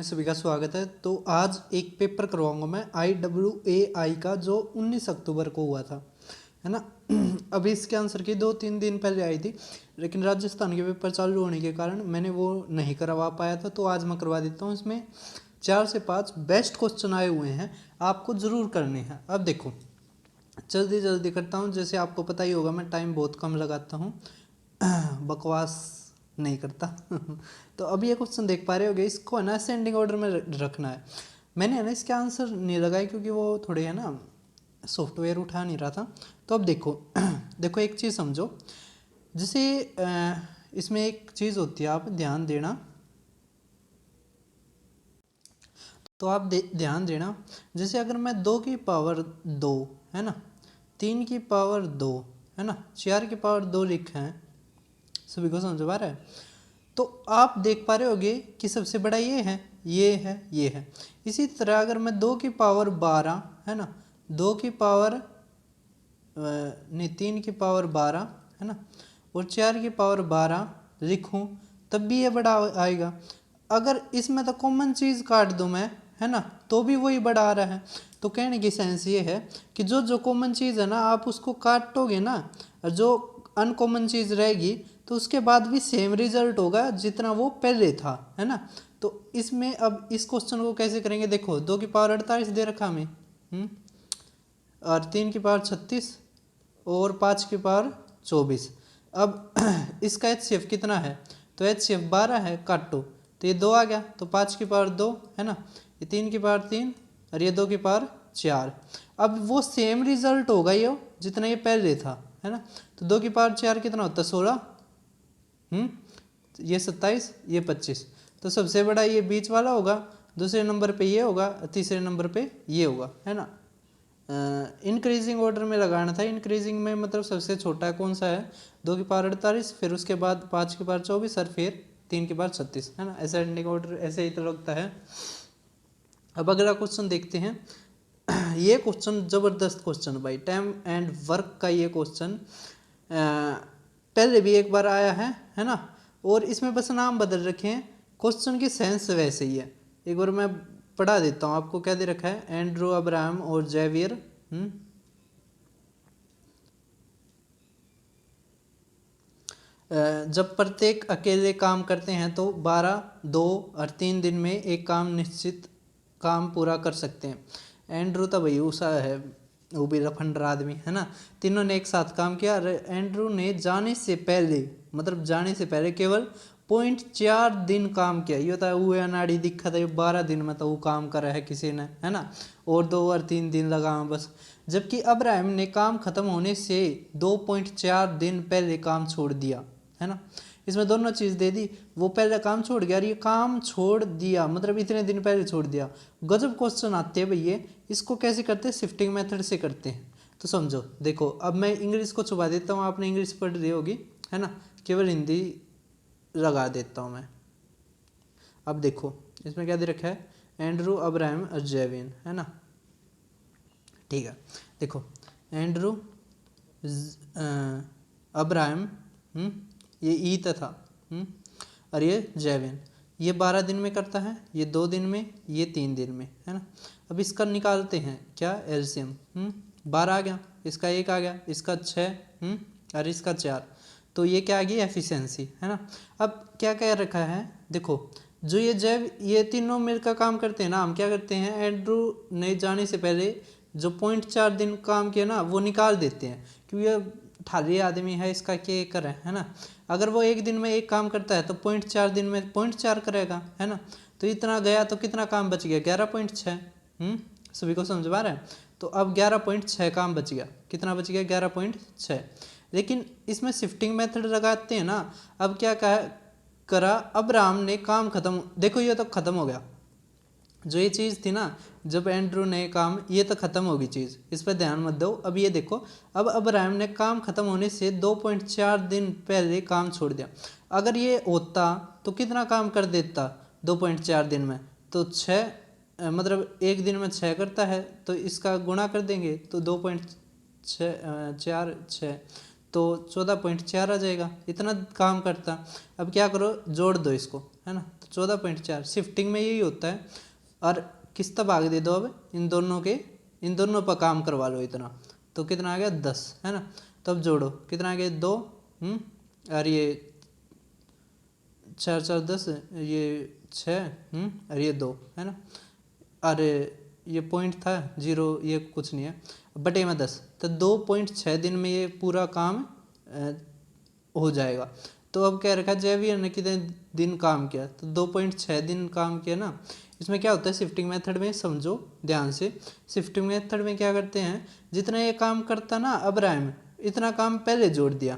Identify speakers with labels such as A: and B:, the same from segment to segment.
A: सभी का स्वागत है। तो आज एक पेपर करवाऊंगा मैं IWAI का जो 19 अक्टूबर को हुआ था, है ना। अभी इसके आंसर की 2-3 दिन पहले आई थी, लेकिन राजस्थान के पेपर चालू होने के कारण मैंने वो नहीं करवा पाया था। तो आज मैं करवा देता हूँ। इसमें 4 से 5 बेस्ट क्वेश्चन आए हुए हैं, आपको ज़रूर करने हैं। अब देखो, जल्दी जल्दी करता हूँ। जैसे आपको पता ही होगा, मैं टाइम बहुत कम लगाता हूँ, बकवास नहीं करता। तो अभी ये क्वेश्चन देख पा रहे होगे, इसको है ना असेंडिंग ऑर्डर में रखना है। मैंने है ना इसके आंसर नहीं लगाए क्योंकि वो थोड़े है ना सॉफ्टवेयर उठा नहीं रहा था। तो अब देखो, देखो एक चीज़ समझो। जैसे इसमें एक चीज़ होती है, आप ध्यान देना। तो आप ध्यान देना, जैसे अगर मैं 2 की पावर 2 है ना, 3 की पावर 2 है ना, 4 की पावर 2 लिखा है, सभी को समझ आ रहा है। तो आप देख पा रहे होगे कि सबसे बड़ा ये है, ये है, ये है। इसी तरह अगर मैं 2 की पावर 12 है ना, 2 की पावर नहीं 3 की पावर 12 है ना, और 4 की पावर 12 लिखूं, तब भी ये बड़ा आएगा। अगर इसमें तो कॉमन चीज़ काट दूं मैं, है ना, तो भी वही बड़ा आ रहा है। तो कहने की सेंस ये है कि जो जो कॉमन चीज़ है ना, आप उसको काटोगे ना, और जो अनकॉमन चीज़ रहेगी तो उसके बाद भी सेम रिजल्ट होगा जितना वो पहले था, है ना। तो इसमें अब इस क्वेश्चन को कैसे करेंगे, देखो 2 की पावर 48 दे रखा हमें, और 3 की पावर 36 और 5 की पावर 24। अब इसका HCF कितना है, तो HCF 12 है, काटो तो ये 2 आ गया, तो 5 की पावर 2 है ना, ये 3 की पावर 3 और ये 2 की पावर 4। अब वो सेम रिजल्ट होगा ये जितना ये पहले था, है ना। तो 2 की पावर 4 कितना होता है, 16, ये 27, ये 25। तो सबसे बड़ा ये बीच वाला होगा, दूसरे नंबर पे ये होगा, तीसरे नंबर पे ये होगा, है ना। इंक्रीजिंग ऑर्डर में लगाना था। इंक्रीजिंग में मतलब सबसे छोटा कौन सा है, 2 की पावर 48, फिर उसके बाद 5 की पावर 24 और फिर 3 की पावर 36, है ना। असेंडिंग ऑर्डर ऐसे ही तो लगता है। अब अगला क्वेश्चन देखते हैं। ये क्वेश्चन जबरदस्त क्वेश्चन भाई, टाइम एंड वर्क का ये क्वेश्चन पहले भी एक बार आया है ना। और इसमें बस नाम बदल रखे हैं, क्वेश्चन की सेंस वैसे ही है। एक बार मैं पढ़ा देता हूँ आपको, क्या दे रखा है, एंड्रू अब्राहम और जेवियर जब प्रत्येक अकेले काम करते हैं तो 12, 2 और 3 दिन में एक काम निश्चित काम पूरा कर सकते हैं। एंड्रू तो भाई उषा है, वो भी रफंडर आदमी है ना। तीनों ने एक साथ काम किया। एंड्रू ने जाने से पहले, मतलब जाने से पहले केवल 0.4 दिन काम किया। ये होता है वो अनाड़ी दिक्कत है, 12 दिन में तो वो काम करा है किसी ने, है ना, और 2 और 3 दिन लगा बस। जबकि अब्राहम ने काम खत्म होने से 2.4 दिन पहले काम छोड़ दिया, है ना। इसमें दोनों चीज़ दे दी, वो पहले काम छोड़ गया और ये काम छोड़ दिया, मतलब इतने दिन पहले छोड़ दिया। गजब क्वेश्चन आते हैं भैया। इसको कैसे करते हैं, शिफ्टिंग मेथड से करते हैं। तो समझो, देखो अब मैं इंग्लिश को छुपा देता हूँ, आपने इंग्लिश पढ़ रही होगी, है ना, केवल हिंदी लगा देता हूँ मैं। अब देखो इसमें क्या दे रखा है, एंड्रू अब्राहम और जेविन, है ना। ठीक है, देखो एंड्रू अब्राहम, ये ईत था, और ये जेविन, ये 12 दिन में करता है, ये 2 दिन में, ये 3 दिन में, है ना। अब इसका निकालते हैं क्या, एलसीएम। 12 आ गया, इसका 1 आ गया, इसका 6 और इसका 4। तो ये क्या आ गई, एफिशिएंसी, है ना। अब क्या कह रखा है, देखो जो ये तीनों मिलकर काम करते हैं ना, हम क्या करते हैं, एंड्रू ने जाने से पहले जो 0.4 दिन काम किया ना, वो निकाल देते हैं, क्योंकि ये ठाली आदमी है, इसका क्या करें, है ना। अगर वो एक दिन में एक काम करता है तो 0.4 दिन में 0.4 करेगा, है ना। तो इतना गया तो कितना काम बच गया, 11.6। सभी को समझ पा रहे हैं। तो अब 11.6 काम बच गया, कितना बच गया, 11.6। लेकिन इसमें शिफ्टिंग मेथड लगाते हैं ना। अब क्या करा, अब्राहम ने काम खत्म, देखो ये तो खत्म हो गया, जो ये चीज़ थी ना, जब एंड्रू ने काम, ये तो ख़त्म होगी चीज़, इस पर ध्यान मत दो। अब ये देखो, अब अब्राहम ने काम ख़त्म होने से 2.4 दिन पहले काम छोड़ दिया। अगर ये होता तो कितना काम कर देता 2.4 दिन में, तो 6, मतलब एक दिन में 6 करता है, तो इसका गुणा कर देंगे तो 2.6 तो 14.4 आ जाएगा, इतना काम करता। अब क्या करो, जोड़ दो इसको, है ना। तो तो 14.4 शिफ्टिंग में यही होता है। और किस तक भाग दे दो अब इन दोनों पर काम करवा लो इतना, तो कितना आ गया 10, है ना। तो अब जोड़ो कितना आ गया 2, और ये 4 4 10, ये 6, और ये 2, है ना। और ये पॉइंट था 0, ये कुछ नहीं है, बटे में 10, तो 2.6 दिन में ये पूरा काम हो जाएगा। तो अब क्या रखा जयवीर ने कितने दिन काम किया, तो 2.6 दिन काम किया ना। इसमें क्या होता है शिफ्टिंग मेथड में, समझो ध्यान से। शिफ्टिंग मेथड में क्या करते हैं, जितना ये काम करता ना अब्राहम, इतना काम पहले जोड़ दिया,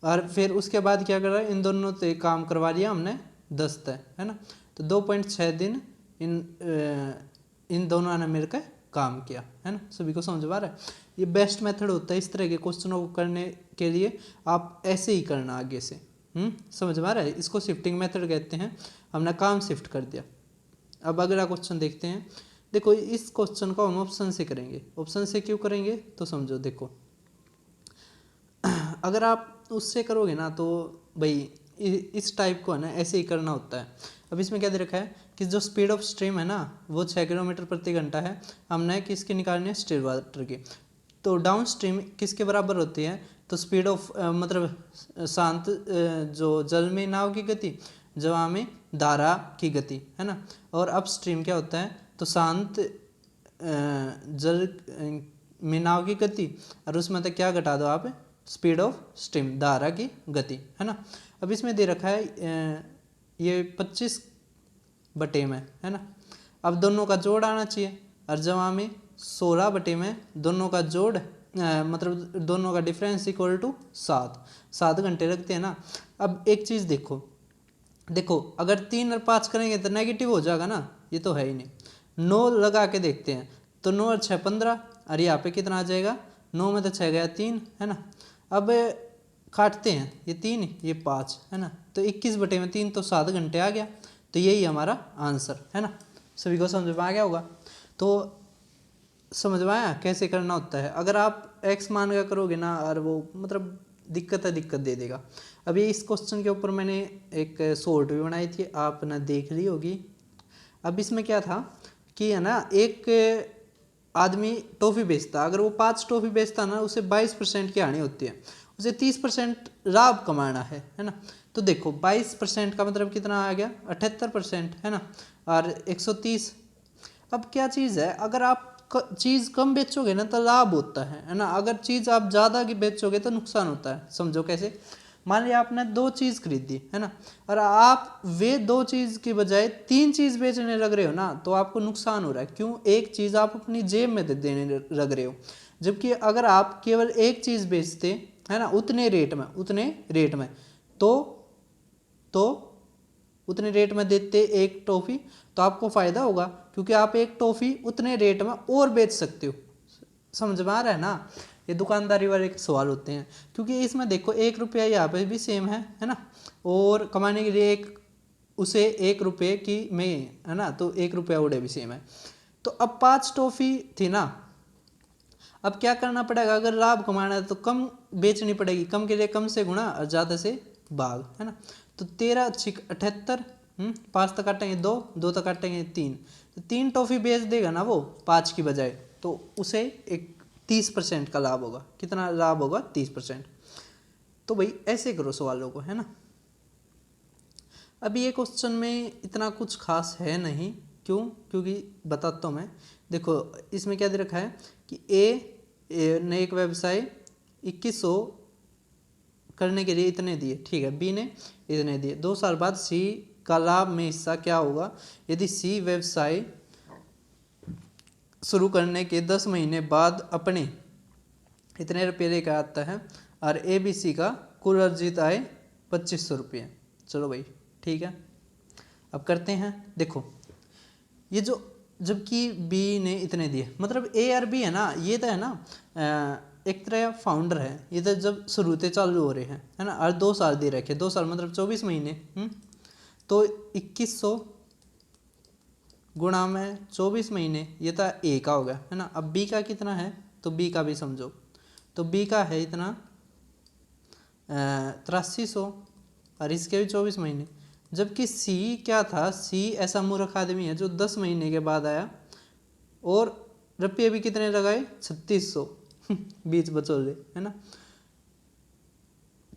A: और फिर उसके बाद क्या कर रहा है, इन दोनों से काम करवा लिया हमने 10 तय, है ना। तो 2.6 दिन इन दोनों ने मिलकर काम किया, है ना। सभी को समझ आ रहा है। ये बेस्ट मेथड होता है इस तरह के क्वेश्चनों को करने के लिए, आप ऐसे ही करना आगे से, समझ में आ रहा है। इसको शिफ्टिंग मेथड कहते हैं, हमने काम शिफ्ट कर दिया। अब अगला क्वेश्चन देखते हैं। देखो इस क्वेश्चन को हम ऑप्शन से करेंगे। ऑप्शन से क्यों करेंगे तो समझो, देखो अगर आप उससे करोगे ना तो भाई इस टाइप को है ना ऐसे ही करना होता है। अब इसमें क्या दे रखा है कि जो स्पीड ऑफ स्ट्रीम है ना वो 6 किलोमीटर प्रति घंटा है, हमने किसकी निकालनी है, स्टिल वाटर की। तो डाउन स्ट्रीम किसके बराबर होती है, तो स्पीड ऑफ मतलब शांत जो जल में नाव की गति, जवा में धारा की गति, है ना। और अप स्ट्रीम क्या होता है, तो शांत जल में नाव की गति, और उसमें तो क्या घटा दो आप, स्पीड ऑफ स्ट्रीम धारा की गति, है ना। अब इसमें दे रखा है ये 25 बटे में, है ना। अब दोनों का जोड़ आना चाहिए, और जवा में 16 बटे में दोनों का जोड़ मतलब दोनों का डिफरेंस इक्वल टू 7 घंटे लगते हैं ना। अब एक चीज़ देखो अगर 3 और 5 करेंगे तो नेगेटिव हो जाएगा ना, ये तो है ही नहीं। 9 लगा के देखते हैं, तो 9 और 6 15, और यहाँ पे कितना आ जाएगा, 9 में तो 6 गया 3, है ना। अब काटते हैं, ये 3 ये 5, है ना। तो 21 बटे में 3 तो 7 घंटे आ गया। तो यही हमारा आंसर, है ना। सभी को समझ में आ गया होगा। तो समझ में आया कैसे करना होता है। अगर आप x मान का करोगे ना, और वो मतलब दिक्कत दे देगा। अभी इस क्वेश्चन के ऊपर मैंने एक शॉर्ट भी बनाई थी, आपने देख ली होगी। अब इसमें क्या था कि है ना, एक आदमी टॉफ़ी बेचता, अगर वो 5 टॉफ़ी बेचता ना, उसे 22% की हानि होती है, उसे 30% लाभ कमाना है ना। तो देखो 22% का मतलब कितना आ गया, 78%, है ना। और 130। अब क्या चीज़ है, अगर आप चीज़ कम बेचोगे ना तो लाभ होता है ना। अगर चीज़ आप ज़्यादा की बेचोगे तो नुकसान होता है। समझो कैसे, मान लिया आपने 2 चीज़ खरीदी, है ना, और आप वे 2 चीज़ की बजाय 3 चीज़ बेचने लग रहे हो ना, तो आपको नुकसान हो रहा है। क्यों, एक चीज़ आप अपनी जेब में देने लग रहे हो। जबकि अगर आप केवल एक चीज़ बेचते, है ना, उतने रेट में तो उतने रेट में देते एक टॉफ़ी, तो आपको फ़ायदा होगा, क्योंकि आप एक टॉफ़ी उतने रेट में और बेच सकते हो। समझ में आ रहा है ना। ये दुकानदारी वाले सवाल होते हैं, क्योंकि इसमें देखो 1 रुपया यहाँ पे भी सेम है ना। और कमाने के लिए उसे 1 रुपये की में, है ना, तो 1 रुपया उड़े भी सेम है। तो अब 5 टॉफ़ी थी ना, अब क्या करना पड़ेगा, अगर लाभ कमाना है तो कम बेचनी पड़ेगी, कम के लिए कम से गुणा और ज़्यादा से भाग, है ना। तो 13 छिक 78, 5 तक काटेंगे 2, 2 तक काटेंगे 3, तो 3 टॉफ़ी बेच देगा ना वो 5 की बजाय, तो उसे एक 30% का लाभ होगा। कितना लाभ होगा, 30%। तो भाई ऐसे करो सवालों को, है ना। अभी ये क्वेश्चन में इतना कुछ खास है नहीं, क्यों, क्योंकि बताता हूँ मैं। देखो इसमें क्या दे रखा है कि ए ने एक व्यवसाय 2100 करने के लिए इतने दिए, ठीक है, बी ने इतने दिए। 2 साल बाद सी का लाभ में हिस्सा क्या होगा, यदि सी व्यवसाय शुरू करने के 10 महीने बाद अपने इतने रुपये लेकर आता है, और ए बी सी का कुल अर्जित आय 2500 रुपये। चलो भाई ठीक है, अब करते हैं। देखो ये जो, जबकि बी ने इतने दिए, मतलब ए और बी है ना, ये तो है ना एक तरह फाउंडर है, ये तो जब शुरूते चालू हो रहे हैं, है ना, और 2 साल दे रखे, 2 साल मतलब 24 महीने, तो 2100 गुणा में 24 महीने, ये तो ए का हो गया, है ना। अब बी का कितना है, तो बी का भी समझो, तो बी का है इतना 8300, और इसके भी 24 महीने, जबकि सी क्या था, सी ऐसा मूर्ख आदमी है जो 10 महीने के बाद आया और रुपये भी कितने लगाए, 3600 बीच बचोले, है ना,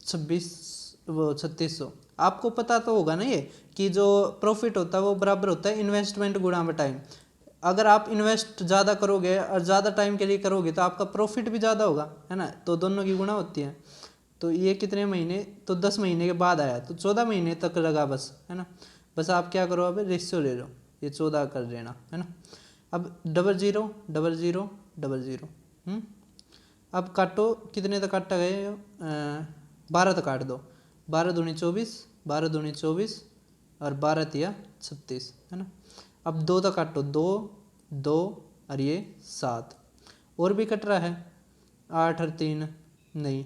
A: 3600। आपको पता तो होगा ना ये कि जो प्रॉफिट होता है वो बराबर होता है इन्वेस्टमेंट गुणा में टाइम। अगर आप इन्वेस्ट ज़्यादा करोगे और ज़्यादा टाइम के लिए करोगे तो आपका प्रॉफिट भी ज़्यादा होगा, है ना, तो दोनों की गुणा होती है। तो ये कितने महीने, तो 10 महीने के बाद आया तो 14 महीने तक लगा बस, है ना। बस आप क्या करो, अब रेशियो ले लो, ये 14 कर देना, है ना। अब 00 00 00, अब काटो, कितने तक काटा गए, 12 तक काट दो, 12 दूनी 24, 12 दूनी 24 और 12 तिया 36, है ना। अब 2 तक काटो, 2 2 और ये 7, और भी कट रहा है, 8 और 3 नहीं,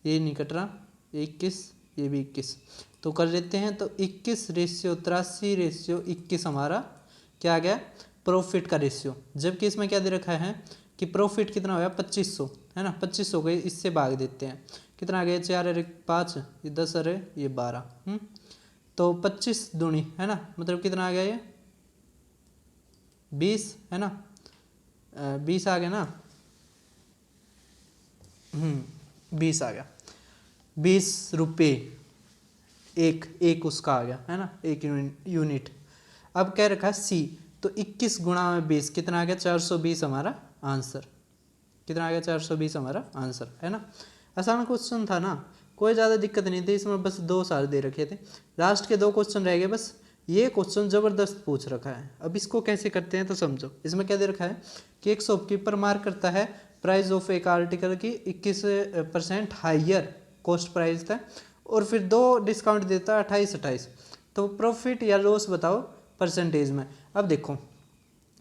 A: ये नहीं कट रहा, 21, ये भी 21, तो कर लेते हैं। तो 21 रेशियो 83 रेशियो 21 हमारा क्या आ गया, प्रॉफिट का रेशियो। जबकि इसमें क्या दे रखा है कि प्रॉफिट कितना हो गया, 2500, है ना, 2500 को इससे भाग देते हैं, कितना आ गया, 4 अरे 5, ये 10 अरे ये 12, तो 25 दूनी, है ना, मतलब कितना आ गया ये 20, है ना, 20 आ गया ना, 20 आ गया, 20 रुपये एक उसका आ गया, है ना, एक यूनिट। अब क्या रखा है सी, तो 21 गुणा में 20 कितना आ गया, 420 हमारा आंसर, कितना आ गया, 420 हमारा आंसर, है ना। आसान क्वेश्चन था ना, कोई ज़्यादा दिक्कत नहीं थी इसमें, बस 2 साल दे रखे थे, लास्ट के 2 क्वेश्चन रह गए बस। ये क्वेश्चन ज़बरदस्त पूछ रखा है, अब इसको कैसे करते हैं तो समझो। इसमें क्या दे रखा है कि एक शॉपकीपर मार्क करता है प्राइस ऑफ एक आर्टिकल की 21% हाइयर कॉस्ट प्राइस था, और फिर 2 डिस्काउंट देता है 28, तो प्रॉफिट या लॉस बताओ परसेंटेज में। अब देखो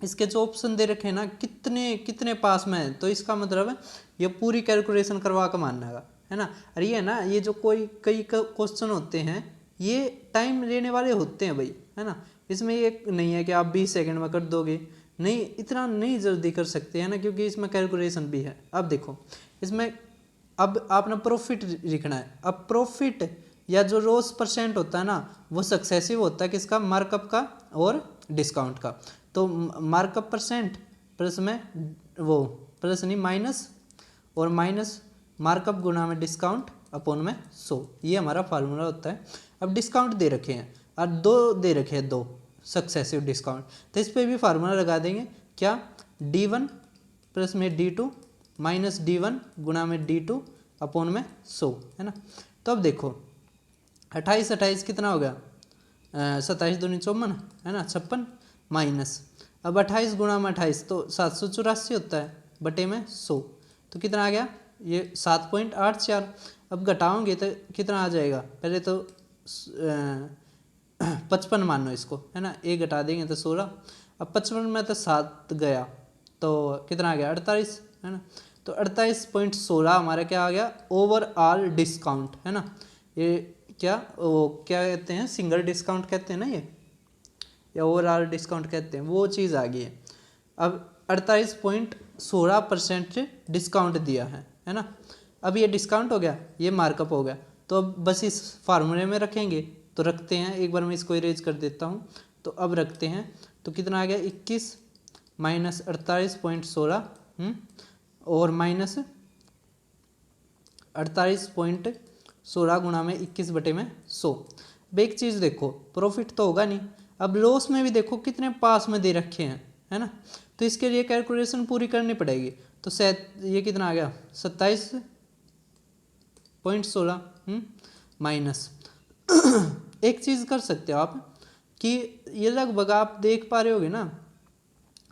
A: इसके जो ऑप्शन दे रखे हैं ना, कितने कितने पास में है, तो इसका मतलब है ये पूरी कैलकुलेशन करवा कर मानना है ना। अरे ये ना, ये जो कई क्वेश्चन होते हैं ये टाइम लेने वाले होते हैं भाई, है ना। इसमें ये नहीं है कि आप 20 सेकंड में कर दोगे, नहीं, इतना नहीं जल्दी कर सकते, है ना, क्योंकि इसमें कैलकुलेशन भी है। अब देखो इसमें, अब आपने प्रॉफिट लिखना है। अब प्रॉफिट या जो रोज परसेंट होता है ना, वो सक्सेसिव होता है किसका, मार्कअप का और डिस्काउंट का। तो मार्कअप परसेंट प्लस में वो प्लस नहीं माइनस, और माइनस मार्कअप गुना में डिस्काउंट अपॉन में 100, ये हमारा फार्मूला होता है। अब डिस्काउंट दे रखे हैं और 2 दे रखे हैं, 2 सक्सेसिव डिस्काउंट, तो इस पर भी फार्मूला लगा देंगे, क्या, D1 प्लस में D2 माइनस D1 गुना में D2 अपॉन में 100, है ना। तो अब देखो 28 कितना हो गया, 27 दूनी 54, है ना, 56 माइनस, अब 28 गुणा में 28 तो 784 होता है, बटे में 100, तो कितना आ गया ये 7.84। अब घटाओगे तो कितना आ जाएगा, पहले तो 55 मान लो इसको, है ना, एक घटा देंगे तो 16, अब 55 में तो 7 गया तो कितना आ गया 48, है ना। तो 48.16 हमारा क्या आ गया, ओवरऑल डिस्काउंट, है ना। ये क्या, वो क्या कहते हैं, सिंगल डिस्काउंट कहते हैं ना ये, या ओवरऑल डिस्काउंट कहते हैं, वो चीज़ आ गई है। अब 48.16% डिस्काउंट दिया है ना। अब ये डिस्काउंट हो गया, ये मार्कअप हो गया, तो अब बस इस फार्मूले में रखेंगे, तो रखते हैं, एक बार मैं इसको इरेज कर देता हूँ, तो अब रखते हैं, तो कितना आ गया 21 माइनस 48.16, और माइनस 48.16 गुणा में 21 बटे में 100। अब एक चीज़ देखो, प्रॉफिट तो होगा नहीं, अब लॉस में भी देखो कितने पास में दे रखे हैं, है ना, तो इसके लिए कैलकुलेशन पूरी करनी पड़ेगी। तो शायद ये कितना आ गया 27.16 माइनस एक चीज़ कर सकते हो आप कि ये लगभग आप देख पा रहे होगे ना,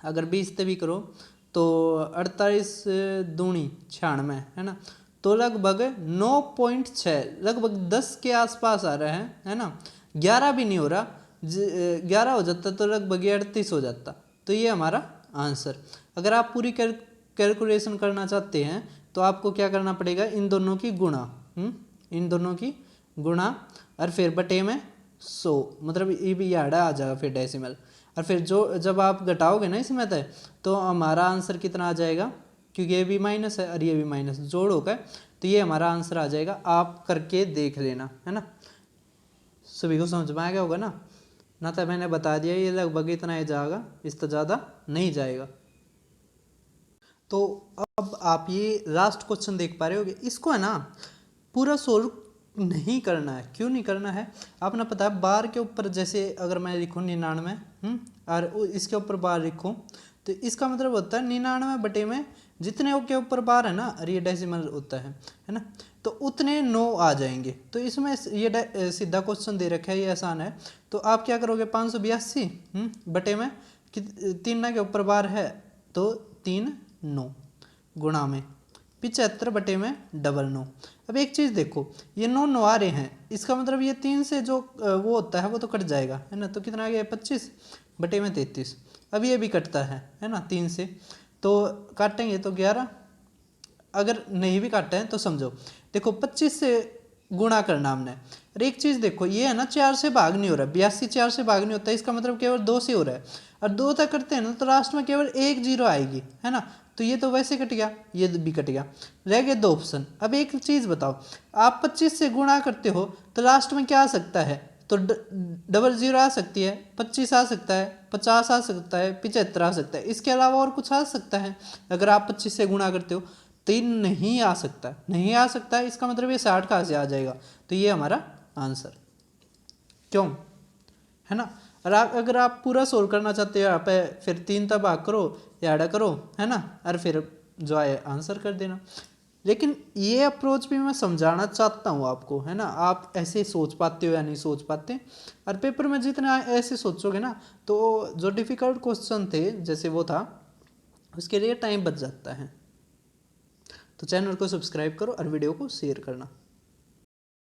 A: अगर 20 से भी करो तो 48 दूनी 96, है ना, तो लगभग 9.6, लगभग 10 के आसपास आ रहा है ना, 11 भी नहीं हो रहा, 11 हो जाता तो लगभग 38 हो जाता, तो ये हमारा आंसर। अगर आप पूरी कैलकुलेशन करना चाहते हैं तो आपको क्या करना पड़ेगा, इन दोनों की गुणा, इन दोनों की गुणा और फिर बटे में 100, मतलब ये भी याडा आ जाएगा फिर डेसिमल, और फिर जो जब आप घटाओगे ना इसमें तो हमारा आंसर कितना आ जाएगा, क्योंकि ये भी माइनस है और ये भी माइनस जोड़ होगा, तो ये हमारा आंसर आ जाएगा। आप करके देख लेना, है ना। सभी को समझ में आ गया होगा ना तो मैंने बता दिया ये लगभग इतना ही जाएगा, इस तो ज़्यादा नहीं जाएगा। तो अब आप ये लास्ट क्वेश्चन देख पा रहे होगे, इसको है ना पूरा सोल्व नहीं करना है। क्यों नहीं करना है, आपने पता है बार के ऊपर जैसे अगर मैं लिखूँ 99 और इसके ऊपर बार लिखूँ तो इसका मतलब होता है 99 बटे में जितने के ऊपर बार है ना, और ये डेसिमल होता है ना, तो उतने 9 आ जाएंगे। तो इसमें ये सीधा क्वेश्चन दे रखा है, ये आसान है। तो आप क्या करोगे 582 बटे में 3 ना के ऊपर बार है तो 3 9 गुणा में 75 बटे में 99। अब एक चीज़ देखो, ये 9 आ रहे हैं, इसका मतलब ये 3 से जो वो होता है वो तो कट जाएगा है ना, तो कितना आ गया 25 बटे में 33। अब ये भी कटता है ना 3 से, तो काटेंगे तो 11। अगर नहीं भी काटे हैं तो समझो, देखो 25 से गुणा करना हमने। और एक चीज़ देखो, ये है ना 4 से भाग नहीं हो रहा, 82 4 से भाग नहीं होता, इसका मतलब केवल 2 से हो रहा है। और 2 तक करते हैं ना तो लास्ट में केवल 1 0 आएगी है ना, तो ये तो वैसे कट गया, ये भी कट गया, रह गए 2 ऑप्शन। अब एक चीज़ बताओ, आप 25 से गुणा करते हो तो लास्ट में क्या आ सकता है, तो 00 आ सकती है, 25 आ सकता है, 50 आ सकता है, 75 आ सकता है, इसके अलावा और कुछ आ सकता है। अगर आप 25 से गुणा करते हो तो ये नहीं आ सकता, नहीं आ सकता है, इसका मतलब ये 60 कहाँ से आ जाएगा, तो ये हमारा आंसर। क्यों है ना। और अगर आप पूरा सोल्व करना चाहते हो यहाँ पे फिर 3 तक भाग करो या ऐड करो है ना, और फिर जो है आंसर कर देना। लेकिन ये अप्रोच भी मैं समझाना चाहता हूँ आपको है ना, आप ऐसे सोच पाते हो या नहीं सोच पाते। और पेपर में जितना ऐसे सोचोगे ना तो जो डिफ़िकल्ट क्वेश्चन थे जैसे वो था उसके लिए टाइम बच जाता है। तो चैनल को सब्सक्राइब करो और वीडियो को शेयर करना।